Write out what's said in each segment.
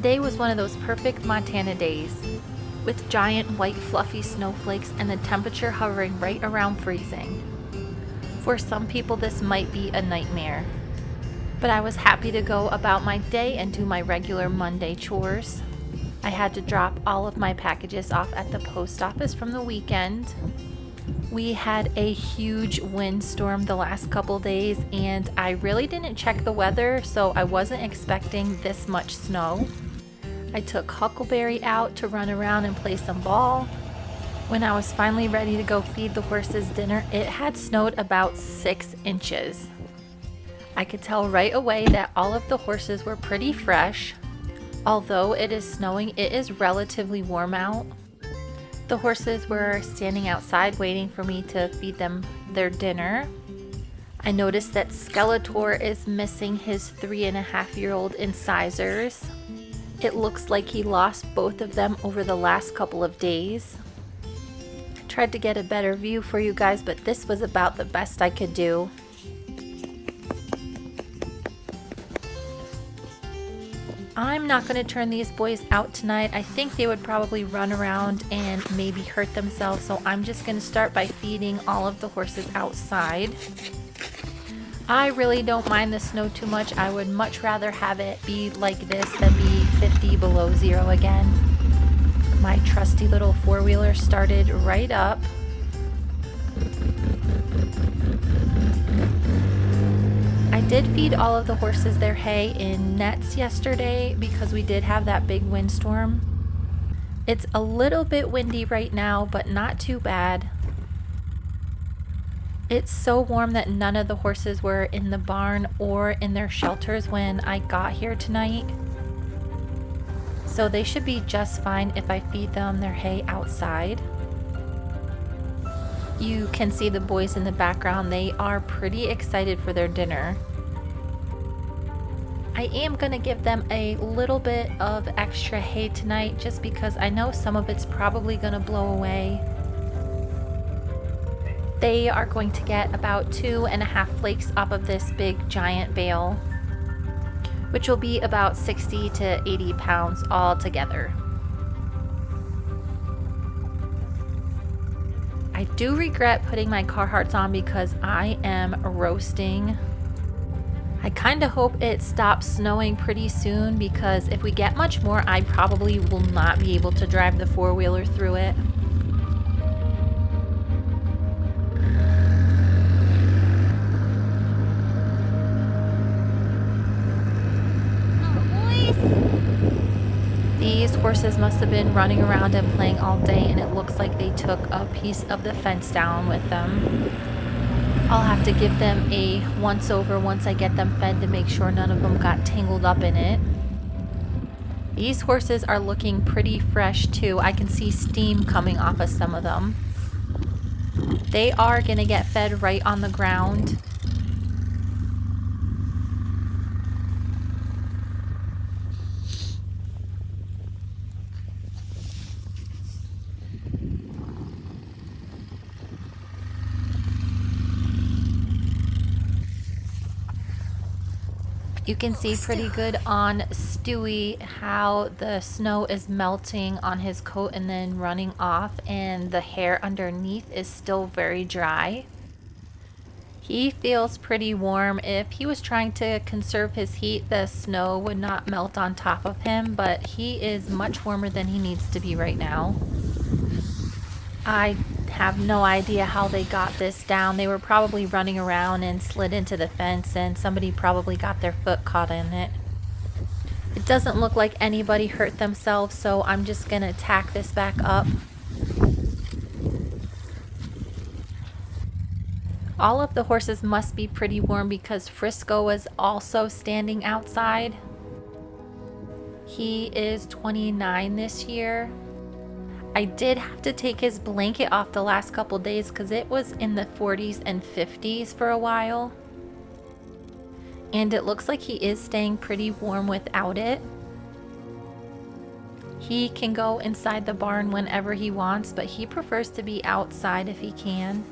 Today was one of those perfect Montana days, with giant white fluffy snowflakes and the temperature hovering right around freezing. For some people this might be a nightmare, but I was happy to go about my day and do my regular Monday chores. I had to drop all of my packages off at the post office from the weekend. We had a huge windstorm the last couple days and I really didn't check the weather, so I wasn't expecting this much snow. I took Huckleberry out to run around and play some ball. When I was finally ready to go feed the horses dinner, it had snowed about 6 inches. I could tell right away that all of the horses were pretty fresh. Although it is snowing, it is relatively warm out. The horses were standing outside waiting for me to feed them their dinner. I noticed that Skeletor is missing his 3.5-year-old incisors. It looks like he lost both of them over the last couple of days. I tried to get a better view for you guys, but this was about the best I could do. I'm not going to turn these boys out tonight. I think they would probably run around and maybe hurt themselves, so I'm just going to start by feeding all of the horses outside. I really don't mind the snow too much. I would much rather have it be like this than be 50 below zero again. My trusty little four-wheeler started right up. I did feed all of the horses their hay in nets yesterday because we did have that big windstorm. It's a little bit windy right now, but not too bad. It's so warm that none of the horses were in the barn or in their shelters when I got here tonight. So they should be just fine if I feed them their hay outside. You can see the boys in the background. They are pretty excited for their dinner. I am going to give them a little bit of extra hay tonight just because I know some of it's probably going to blow away. They are going to get about 2.5 flakes off of this big giant bale, which will be about 60 to 80 pounds all together. I do regret putting my Carhartts on because I am roasting. I kind of hope it stops snowing pretty soon because if we get much more, I probably will not be able to drive the four-wheeler through it. These horses must have been running around and playing all day, and it looks like they took a piece of the fence down with them. I'll have to give them a once-over once I get them fed to make sure none of them got tangled up in it. These horses are looking pretty fresh too. I can see steam coming off of some of them. They are going to get fed right on the ground. You can see pretty good on Stewie how the snow is melting on his coat and then running off, and the hair underneath is still very dry. He feels pretty warm. If he was trying to conserve his heat, the snow would not melt on top of him, but he is much warmer than he needs to be right now. I have no idea how they got this down. They were probably running around and slid into the fence, and somebody probably got their foot caught in it. It doesn't look like anybody hurt themselves, so I'm just gonna tack this back up. All of the horses must be pretty warm because Frisco was also standing outside. He is 29 this year. I did have to take his blanket off the last couple days because it was in the 40s and 50s for a while. And it looks like he is staying pretty warm without it. He can go inside the barn whenever he wants, but he prefers to be outside if he can.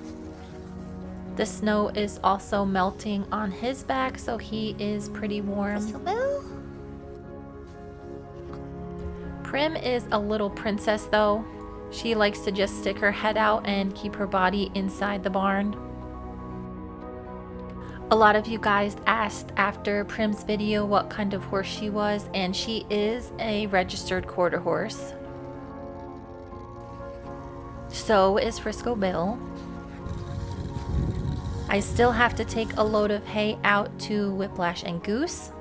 The snow is also melting on his back, so he is pretty warm. Prim is a little princess though. She likes to just stick her head out and keep her body inside the barn. A lot of you guys asked after Prim's video what kind of horse she was, and she is a registered quarter horse. So is Frisco Bill. I still have to take a load of hay out to Whiplash and Goose.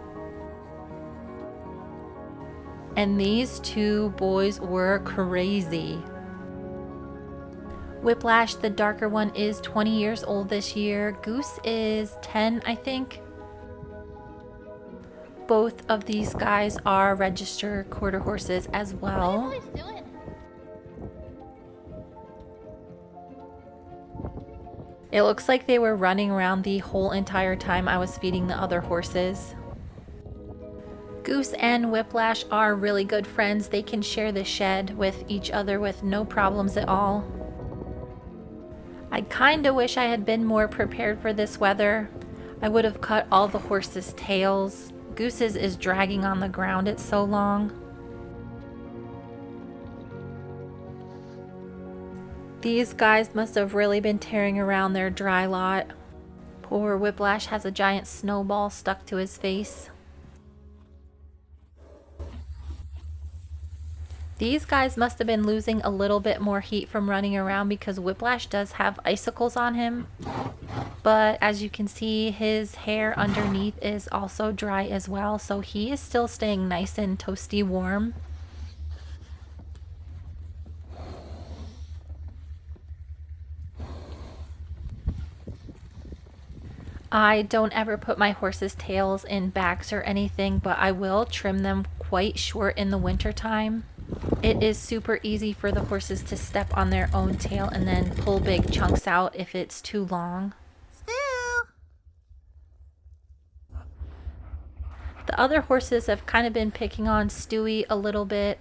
And these two boys were crazy. Whiplash, the darker one, is 20 years old this year. Goose is 10, I think. Both of these guys are registered quarter horses as well. What are you boys doing? It looks like they were running around the whole entire time I was feeding the other horses. Goose and Whiplash are really good friends. They can share the shed with each other with no problems at all. I kinda wish I had been more prepared for this weather. I would have cut all the horses' tails. Goose's is dragging on the ground, it's so long. These guys must have really been tearing around their dry lot. Poor Whiplash has a giant snowball stuck to his face. These guys must have been losing a little bit more heat from running around because Whiplash does have icicles on him. But as you can see, his hair underneath is also dry as well, so he is still staying nice and toasty warm. I don't ever put my horses' tails in bags or anything, but I will trim them quite short in the winter time. It is super easy for the horses to step on their own tail and then pull big chunks out if it's too long. Still. The other horses have kind of been picking on Stewie a little bit.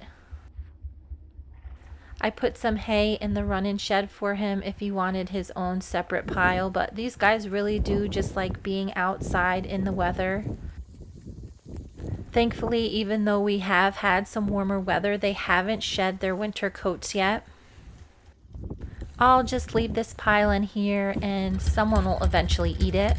I put some hay in the run-in shed for him if he wanted his own separate pile, but these guys really do just like being outside in the weather. Thankfully, even though we have had some warmer weather, they haven't shed their winter coats yet. I'll just leave this pile in here and someone will eventually eat it.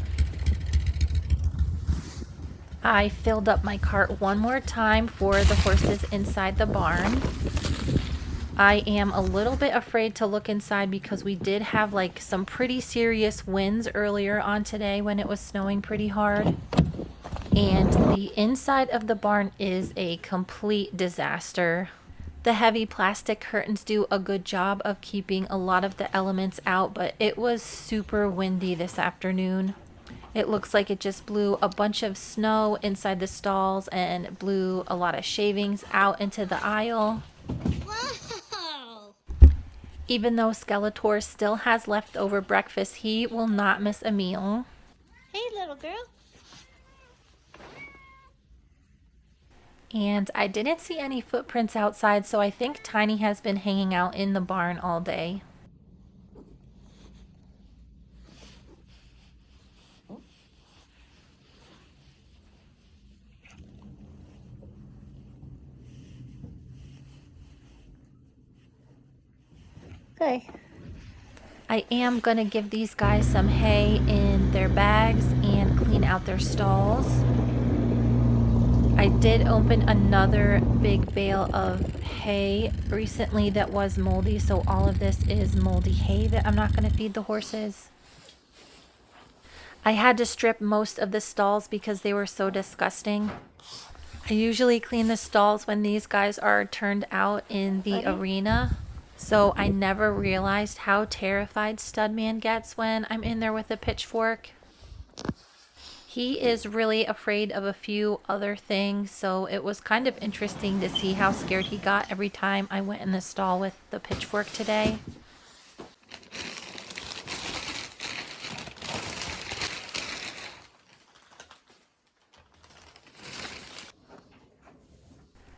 I filled up my cart one more time for the horses inside the barn. I am a little bit afraid to look inside because we did have like some pretty serious winds earlier on today when it was snowing pretty hard. And the inside of the barn is a complete disaster. The heavy plastic curtains do a good job of keeping a lot of the elements out, but it was super windy this afternoon. It looks like it just blew a bunch of snow inside the stalls and blew a lot of shavings out into the aisle. Wow. Even though Skeletor still has leftover breakfast, he will not miss a meal. Hey, little girl. And I didn't see any footprints outside, so I think Tiny has been hanging out in the barn all day. Okay. I am going to give these guys some hay in their bags and clean out their stalls. I did open another big bale of hay recently that was moldy, so all of this is moldy hay that I'm not going to feed the horses. I had to strip most of the stalls because they were so disgusting. I usually clean the stalls when these guys are turned out in the arena, so I never realized how terrified Studman gets when I'm in there with a pitchfork. He is really afraid of a few other things, so it was kind of interesting to see how scared he got every time I went in the stall with the pitchfork today.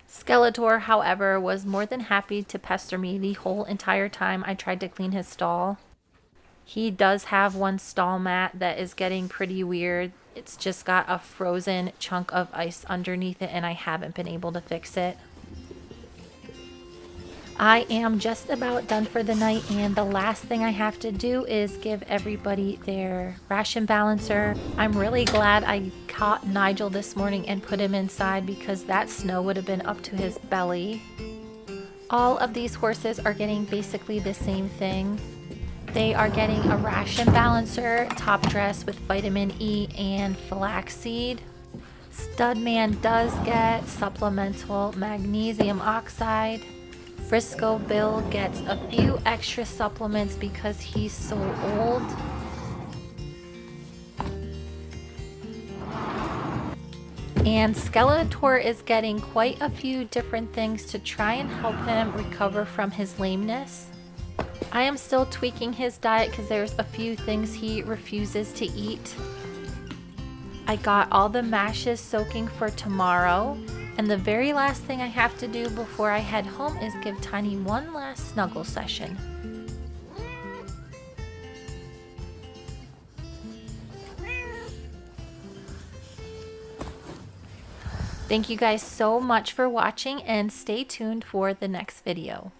Skeletor, however, was more than happy to pester me the whole entire time I tried to clean his stall. He does have one stall mat that is getting pretty weird. It's just got a frozen chunk of ice underneath it and I haven't been able to fix it. I am just about done for the night, and the last thing I have to do is give everybody their ration balancer. I'm really glad I caught Nigel this morning and put him inside because that snow would have been up to his belly. All of these horses are getting basically the same thing. They are getting a ration balancer, top dress with vitamin E and flaxseed. Studman does get supplemental magnesium oxide. Frisco Bill gets a few extra supplements because he's so old. And Skeletor is getting quite a few different things to try and help him recover from his lameness. I am still tweaking his diet because there's a few things he refuses to eat. I got all the mashes soaking for tomorrow. And the very last thing I have to do before I head home is give Tiny one last snuggle session. Thank you guys so much for watching, and stay tuned for the next video.